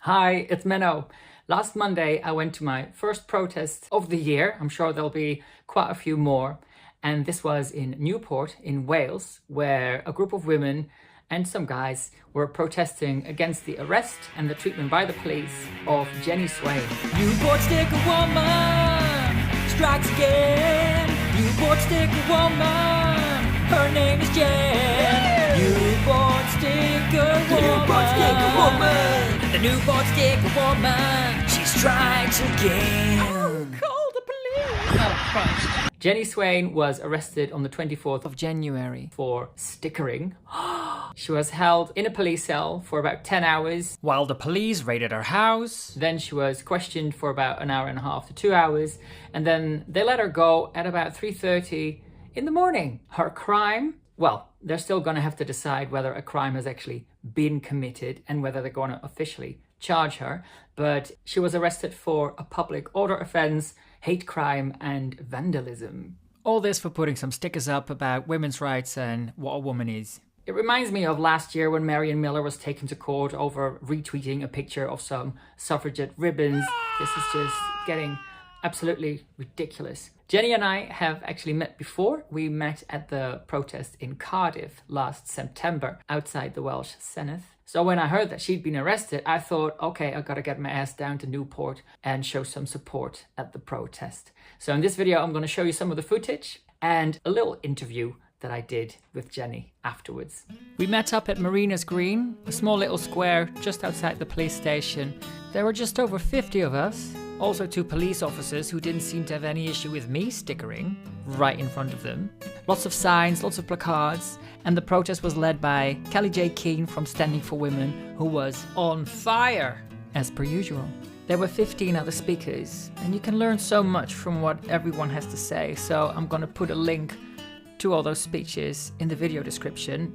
Hi, it's Menno. Last Monday I went to my first protest of the year. I'm sure there'll be quite a few more. And this was in Newport in Wales, where a group of women and some guys were protesting against the arrest and the treatment by the police of Jenni Swayne. Newport sticker woman strikes again. Newport sticker woman, her name is Jen. Newport sticker woman. Newport sticker woman. The Newport sticker woman, she strikes again. Oh, call the police. Oh, Christ. Jenni Swayne was arrested on the 24th of January for stickering. She was held in a police cell for about 10 hours. While the police raided her house. Then she was questioned for about an hour and a half to 2 hours. And then they let her go at about 3:30 in the morning. Her crime? Well, they're still going to have to decide whether a crime has actually been committed and whether they're going to officially charge her. But she was arrested for a public order offence, hate crime and vandalism. All this for putting some stickers up about women's rights and what a woman is. It reminds me of last year when Marion Miller was taken to court over retweeting a picture of some suffragette ribbons. This is just getting absolutely ridiculous. Jenni and I have actually met before. We met at the protest in Cardiff last September outside the Welsh Senedd. So when I heard that she'd been arrested, I thought, okay, I gotta get my ass down to Newport and show some support at the protest. So in this video, I'm gonna show you some of the footage and a little interview that I did with Jenni afterwards. We met up at Marina's Green, a small little square just outside the police station. There were just over 50 of us. Also 2 police officers who didn't seem to have any issue with me stickering right in front of them. Lots of signs, lots of placards, and the protest was led by Kelly J. Keane from Standing for Women, who was on fire, as per usual. There were 15 other speakers, and you can learn so much from what everyone has to say, so I'm gonna put a link to all those speeches in the video description.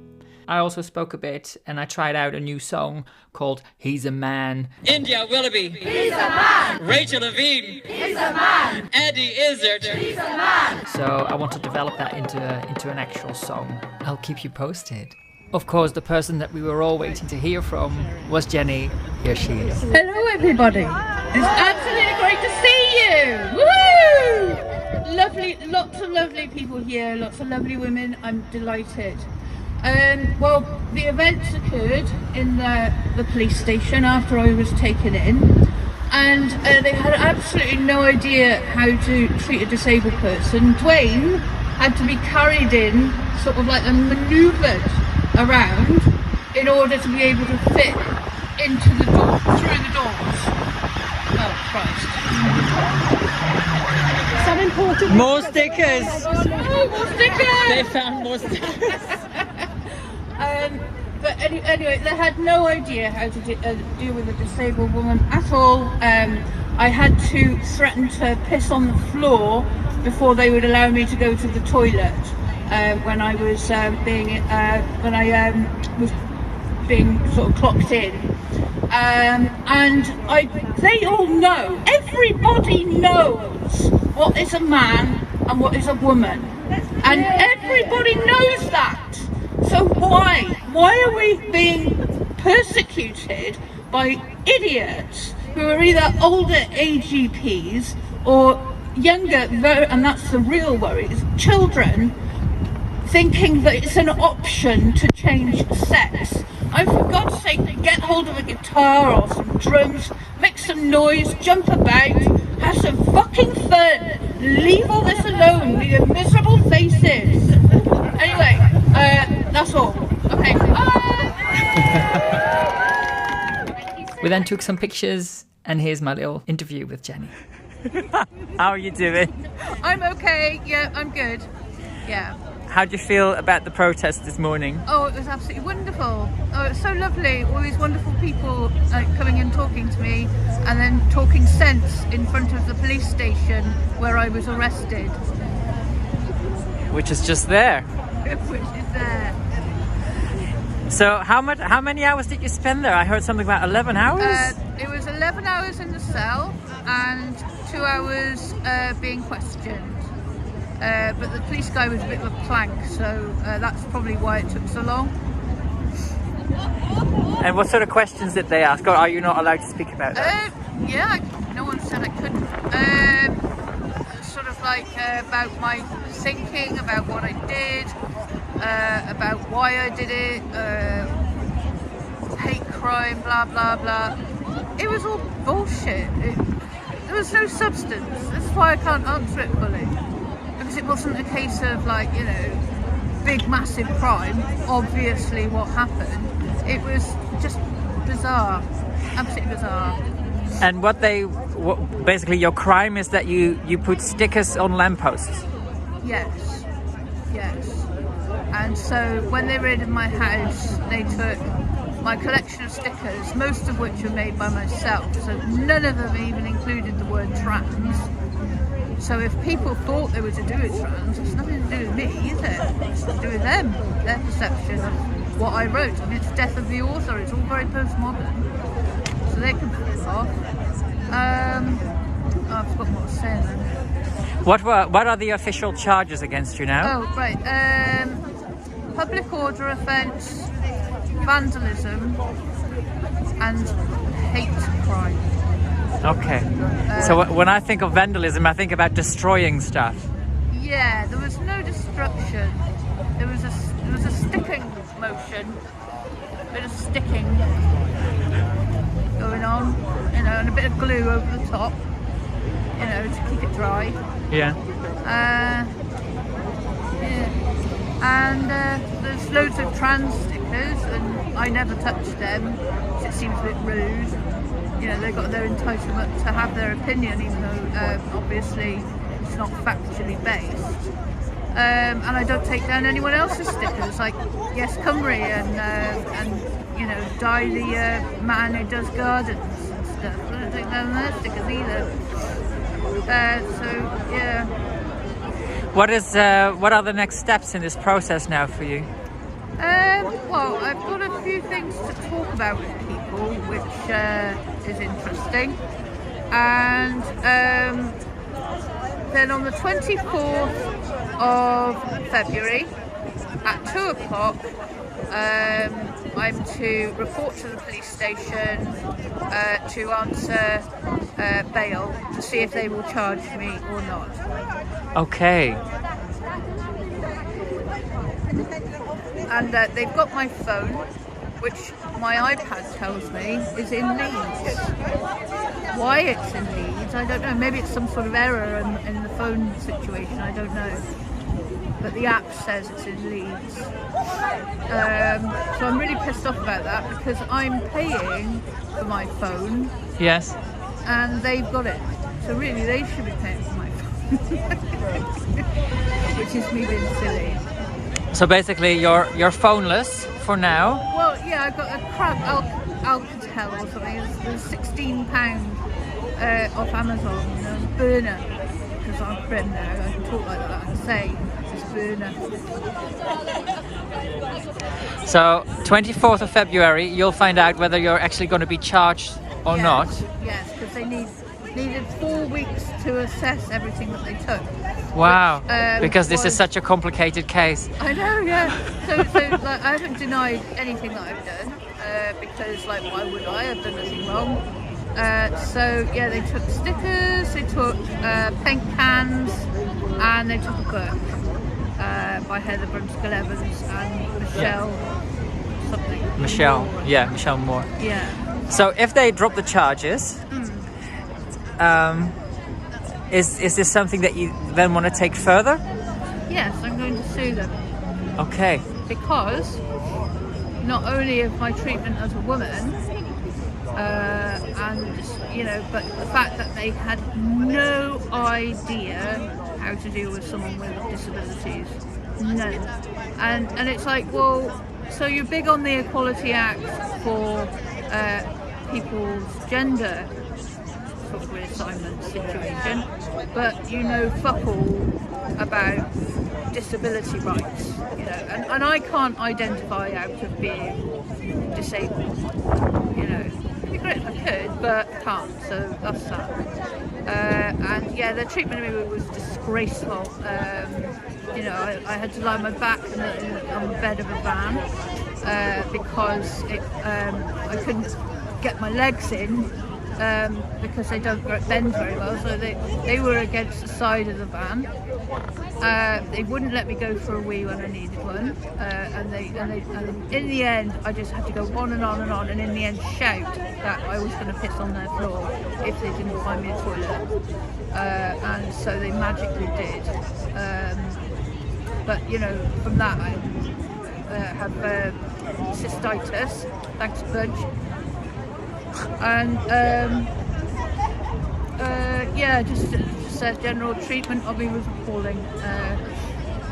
I also spoke a bit and I tried out a new song called He's a Man. India Willoughby. He's a man. Rachel Levine. He's a man. Eddie Izzard. He's a man. So I want to develop that into an actual song. I'll keep you posted. Of course, the person that we were all waiting to hear from was Jenni. Here she is. Hello everybody. It's absolutely great to see you. Woo! Lovely, lots of lovely people here, lots of lovely women. I'm delighted. Well, the events occurred in the police station after I was taken in, and they had absolutely no idea how to treat a disabled person. Dwayne had to be carried in, sort of like and manoeuvred around in order to be able to fit into the door, through the doors. Oh, Christ. Is that important? More stickers. Oh, more stickers! They found more stickers. But anyway, they had no idea how to deal with a disabled woman at all. I had to threaten to piss on the floor before they would allow me to go to the toilet when I was being sort of clocked in. And they all know, everybody knows what is a man and what is a woman, and everybody knows that. So why are we being persecuted by idiots who are either older AGPs or younger, and that's the real worry, is children thinking that it's an option to change sex? I, for God's sake, get hold of a guitar or some drums, make some noise, jump about, have some fucking fun, leave all this alone with your miserable faces. Anyway, that's all. Okay, bye! We then took some pictures, and here's my little interview with Jenni. How are you doing? I'm okay, yeah, I'm good. Yeah. How do you feel about the protest this morning? Oh, it was absolutely wonderful. Oh, it's so lovely. All these wonderful people coming and talking to me, and then talking sense in front of the police station where I was arrested. Which is just there. Which is there. So how many hours did you spend there? I heard something about 11 hours? It was 11 hours in the cell and 2 hours being questioned. But the police guy was a bit of a plank, so that's probably why it took so long. And what sort of questions did they ask, or are you not allowed to speak about that? Yeah, no one said I couldn't. Sort of like about my thinking, about what I did, about why I did it, hate crime, blah blah blah. It was all bullshit. There was no substance. That's why I can't answer it fully. Because it wasn't a case of like, you know, big massive crime, obviously what happened. It was just bizarre, absolutely bizarre. And basically your crime is that you put stickers on lampposts. Yes, yes. And so when they raided my house, they took my collection of stickers, most of which were made by myself, so none of them even included the word trans. So if people thought they were to do with trans, it's nothing to do with me, is it? It's to do with them, their perception of what I wrote. I mean, it's death of the author, it's all very postmodern, so they can put it off. I've forgotten what I was saying then. What are the official charges against you now? Oh, right. Public order offence, vandalism, and hate crime. Okay. So when I think of vandalism, I think about destroying stuff. Yeah, there was no destruction. There was a sticking motion, a bit of sticking going on, you know, and a bit of glue over the top, you know, to keep it dry. Yeah. Yeah. And there's loads of trans stickers, and I never touched them, because it seems a bit rude. You know, they've got their entitlement to have their opinion, even though obviously it's not factually based. And I don't take down anyone else's stickers, like Yes Cymru and you know, Die the Man Who Does Gardens and stuff. I don't take down their stickers either. So yeah. What are the next steps in this process now for you? Well, I've got a few things to talk about with people, which is interesting. And then on the 24th of February at 2 o'clock, I'm to report to the police station to answer bail to see if they will charge me or not. Okay. And they've got my phone, which my iPad tells me is in Leeds. Why it's in Leeds, I don't know. Maybe it's some sort of error in the phone situation, I don't know. But the app says it's in Leeds. So I'm really pissed off about that, because I'm paying for my phone. Yes. And they've got it. So really they should be paying for my phone. Which is me being silly. So basically you're phoneless for now. Well, yeah, I got a crab Alcatel or something. It's £16 off Amazon, you know, burner. Because I'm prim now, I can talk like that, I can say it's burner. So 24th of February, you'll find out whether you're actually going to be charged or not. Yes, because they needed 4 weeks to assess everything that they took. Wow, Which, because this is such a complicated case. I know, yeah. So like, I haven't denied anything that I've done, because like, why would I have done anything wrong? So yeah, they took stickers, they took paint cans, and they took a book by Heather Brunskill Evans and Michelle something. Michelle, Moore. yeah, Michelle Moore. Yeah. So if they drop the charges, is this something that you then want to take further? Yes, I'm going to sue them. Okay. Because not only of my treatment as a woman, and you know, but the fact that they had no idea how to deal with someone with disabilities, none. And it's like, well, so you're big on the Equality Act for people's gender sort of reassignment situation, but you know fuck all about disability rights, you know, and I can't identify out of being disabled, you know. It'd be great if I could, but can't, so that's that. And yeah, the treatment of me was disgraceful. You know, I had to lie on my back on the bed of a van, because I couldn't get my legs in because they don't bend very well. So they were against the side of the van. They wouldn't let me go for a wee when I needed one, and in the end I just had to go on and on and on, and in the end shout that I was going to piss on their floor if they didn't find me a toilet, and so they magically did. But you know, from that I have cystitis, thanks bunch, and yeah, just their general treatment of me was appalling.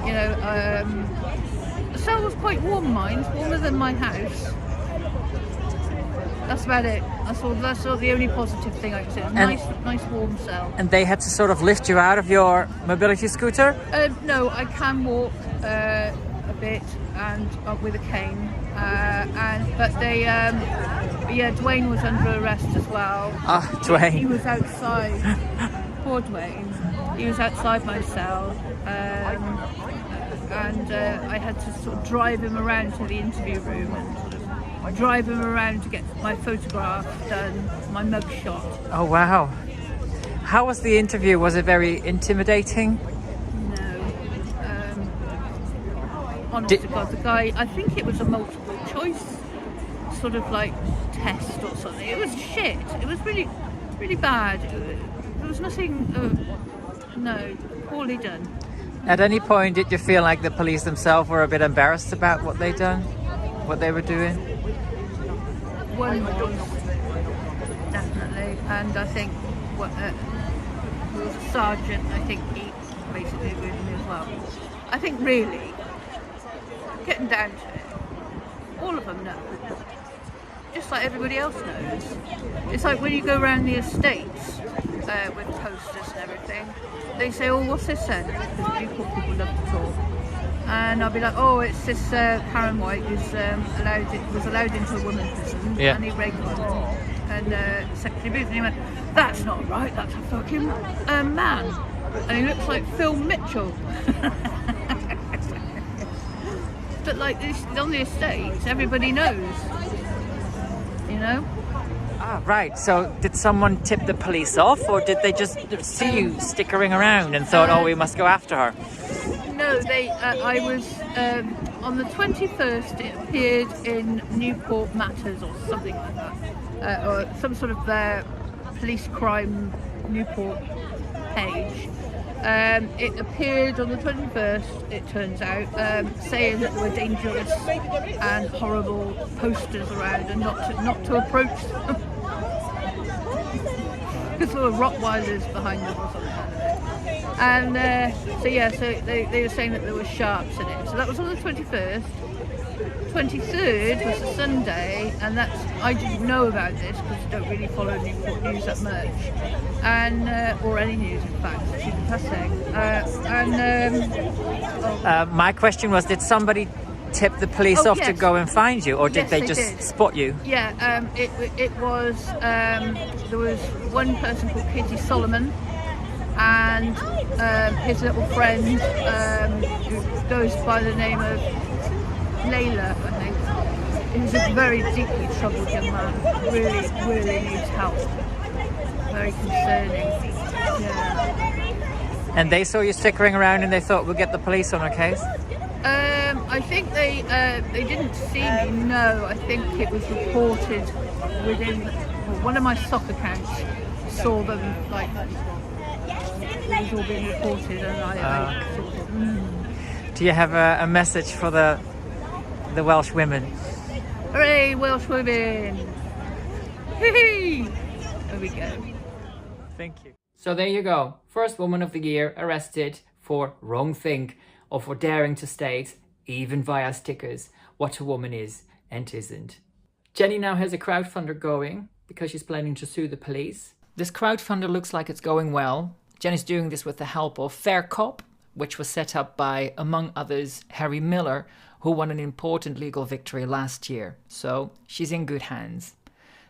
You know, the cell was quite warm, warmer than my house. That's about it. That's all the only positive thing I can say. Nice warm cell. And they had to sort of lift you out of your mobility scooter? No, I can walk a bit and with a cane. But they, yeah, Dwayne was under arrest as well. Ah, Dwayne. He was outside. Poor Dwayne. He was outside my cell, and I had to sort of drive him around to the interview room and sort of drive him around to get my photograph done, my mug shot. Oh wow. How was the interview? Was it very intimidating? No. Honest to God, the guy, I think it was a multiple choice sort of like test or something. It was shit. It was really, really bad. There was nothing, no, poorly done. At any point did you feel like the police themselves were a bit embarrassed about what they'd done? What they were doing? One was, definitely, and I think there was a sergeant, I think he basically agreed with me as well. I think really, getting down to it, all of them know. Just like everybody else knows. It's like when you go around the estates with posters and everything, they say, oh, what's this then? Because people love to talk. And I'll be like, oh, it's this Karen White who's was allowed into a women's prison, yeah. And he raped her and sexually abused. And he went, that's not right, that's a fucking man. And he looks like Phil Mitchell. But like this, on the estates, everybody knows. You know? Ah, right. So did someone tip the police off, or did they just see you stickering around and thought, oh, we must go after her? No, I was on the 21st. It appeared in Newport Matters or something like that, or some sort of police crime Newport page. It appeared on the 21st. It turns out, saying that there were dangerous and horrible posters around, and not to approach them because there were Rottweilers behind them or something. And so they were saying that there were sharps in it. So that was on the 21st. 23rd was a Sunday, and I didn't know about this because I don't really follow Newport news that much, and or any news in fact, she's depressing. My question was, did somebody tip the police off to go and find you, or did they just spot you? Yeah, it was there was one person called Katie Solomon, and his little friend who goes by the name of Layla, I think. He's a very deeply troubled young man. Really, really needs help. Very concerning. Yeah. And they saw you stickering around and they thought, we'll get the police on our case? I think they didn't see me, no. I think it was reported within one of my stock accounts saw them, like, it was all being reported, and I sort of, Do you have a message for the Welsh women? Hooray, Welsh women! Hee-hee! There we go. Thank you. So there you go. First woman of the year arrested for wrong think, or for daring to state, even via stickers, what a woman is and isn't. Jenni now has a crowdfunder going because she's planning to sue the police. This crowdfunder looks like it's going well. Jenni's doing this with the help of Fair Cop, which was set up by, among others, Harry Miller, who won an important legal victory last year. So she's in good hands.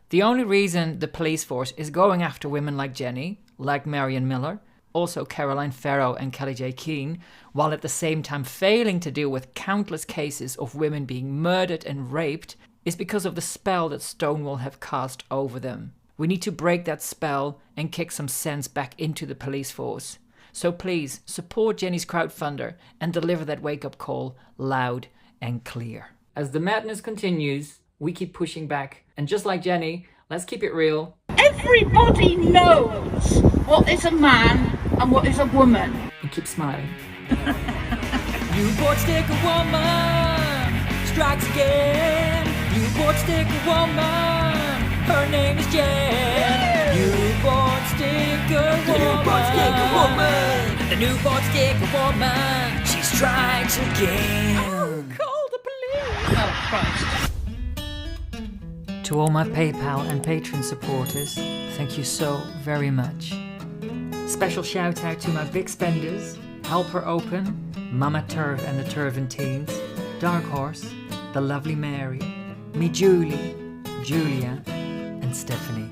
The only reason the police force is going after women like Jenni, like Marion Miller, also Caroline Farrow and Kelly J. Keane, while at the same time failing to deal with countless cases of women being murdered and raped, is because of the spell that Stonewall have cast over them. We need to break that spell and kick some sense back into the police force. So please, support Jenni's crowdfunder and deliver that wake-up call loud and clear. As the madness continues, we keep pushing back. And just like Jenni, let's keep it real. Everybody knows what is a man and what is a woman. And keep smiling. Newport sticker woman strikes again. Newport sticker woman, her name is Jen. Newport sticker woman. Newport sticker woman. The Newport sticker woman, she strikes again. Call the police. Oh, Christ. To all my PayPal and Patreon supporters, thank you so very much. Special shout out to my big spenders, Helper Open, Mama Turv and the Turvin Teens, Dark Horse, The Lovely Mary, me Julie, Julia, and Stephanie.